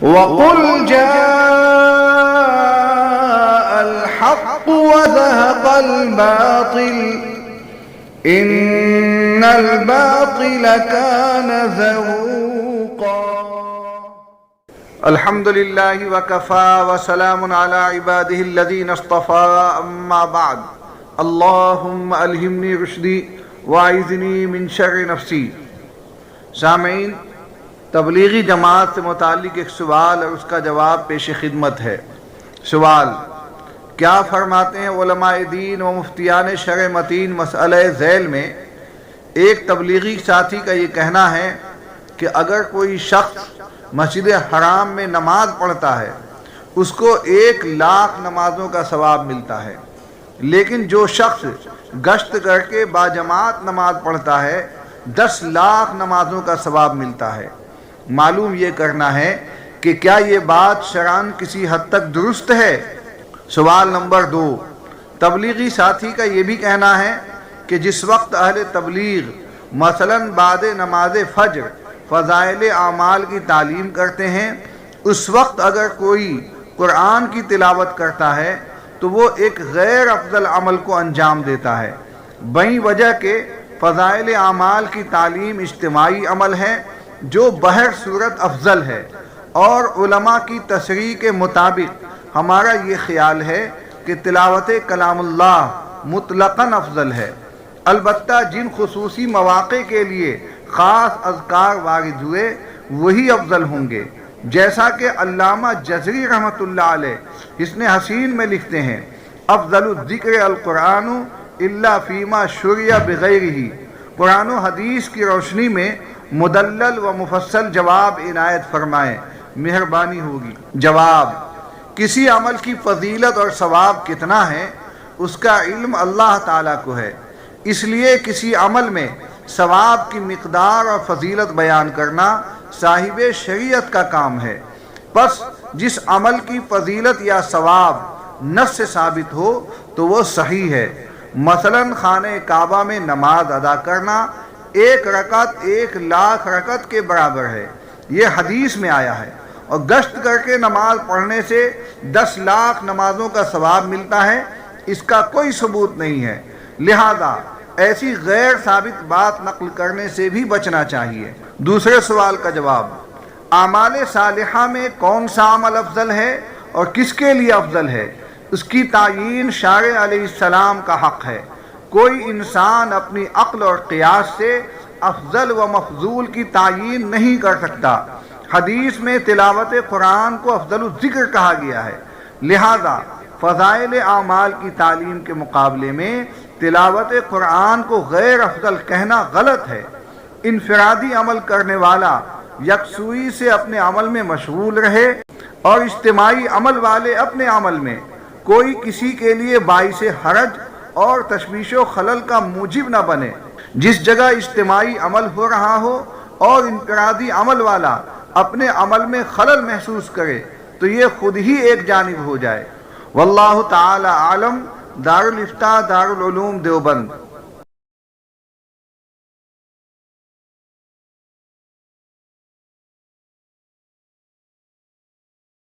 وَقُلْ جَاءَ الْحَقُّ وَزَهَقَ الْبَاطِلُ إِنَّ الْبَاطِلَ كَانَ زَهُوقًا۔ الحمد للہ وکفا وسلام علی عبادہ الذین اصطفى، اما بعد، اللہم الہمنی رشدی واعذنی من شر نفسی۔ سامعین، تبلیغی جماعت سے متعلق ایک سوال اور اس کا جواب پیش خدمت ہے۔ سوال: کیا فرماتے ہیں علماء دین و مفتیان شرع متین مسئلہ ذیل میں؟ ایک تبلیغی ساتھی کا یہ کہنا ہے کہ اگر کوئی شخص مسجد حرام میں نماز پڑھتا ہے اس کو 1,00,000 نمازوں کا ثواب ملتا ہے، لیکن جو شخص گشت کر کے باجماعت نماز پڑھتا ہے 10,00,000 نمازوں کا ثواب ملتا ہے۔ معلوم یہ کرنا ہے کہ کیا یہ بات شرعاً کسی حد تک درست ہے؟ سوال نمبر 2، تبلیغی ساتھی کا یہ بھی کہنا ہے کہ جس وقت اہل تبلیغ مثلاً بعد نماز فجر فضائل اعمال کی تعلیم کرتے ہیں، اس وقت اگر کوئی قرآن کی تلاوت کرتا ہے تو وہ ایک غیر افضل عمل کو انجام دیتا ہے، بیں وجہ کہ فضائل اعمال کی تعلیم اجتماعی عمل ہے جو بہر صورت افضل ہے، اور علماء کی تصریح کے مطابق ہمارا یہ خیال ہے کہ تلاوت کلام اللہ مطلقاً افضل ہے۔ البتہ جن خصوصی مواقع کے لیے خاص اذکار وارد ہوئے وہی افضل ہوں گے، جیسا کہ علامہ جزری رحمۃ اللہ علیہ حسن حسین میں لکھتے ہیں: افضل الذکر القرآن الا فیما شرع بغیرہ۔ قرآن و حدیث کی روشنی میں مدلل و مفصل جواب عنایت فرمائیں، مہربانی ہوگی۔ جواب: کسی عمل کی فضیلت اور ثواب کتنا ہے اس کا علم اللہ تعالیٰ کو ہے، اس لیے کسی عمل میں ثواب کی مقدار اور فضیلت بیان کرنا صاحب شریعت کا کام ہے۔ پس جس عمل کی فضیلت یا ثواب نص سے ثابت ہو تو وہ صحیح ہے۔ مثلاً خانہ کعبہ میں نماز ادا کرنا 1 رکعت 1,00,000 رکعت کے برابر ہے، یہ حدیث میں آیا ہے، اور گشت کر کے نماز پڑھنے سے 10,00,000 نمازوں کا ثواب ملتا ہے، اس کا کوئی ثبوت نہیں ہے، لہذا ایسی غیر ثابت بات نقل کرنے سے بھی بچنا چاہیے۔ دوسرے سوال کا جواب: اعمال صالحہ میں کون سا عمل افضل ہے اور کس کے لیے افضل ہے، اس کی تعیین شارع علیہ السلام کا حق ہے۔ کوئی انسان اپنی عقل اور قیاس سے افضل و مفضول کی تعیین نہیں کر سکتا۔ حدیث میں تلاوت قرآن کو افضل الذکر کہا گیا ہے، لہذا فضائل اعمال کی تعلیم کے مقابلے میں تلاوت قرآن کو غیر افضل کہنا غلط ہے۔ انفرادی عمل کرنے والا یکسوئی سے اپنے عمل میں مشغول رہے اور اجتماعی عمل والے اپنے عمل میں، کوئی کسی کے لیے باعث حرج اور تشویش و خلل کا موجب نہ بنے۔ جس جگہ اجتماعی عمل ہو رہا ہو اور انفرادی عمل والا اپنے عمل میں خلل محسوس کرے تو یہ خود ہی ایک جانب ہو جائے۔ واللہ تعالی عالم۔ دارالفتاح دارالعلوم دیوبند۔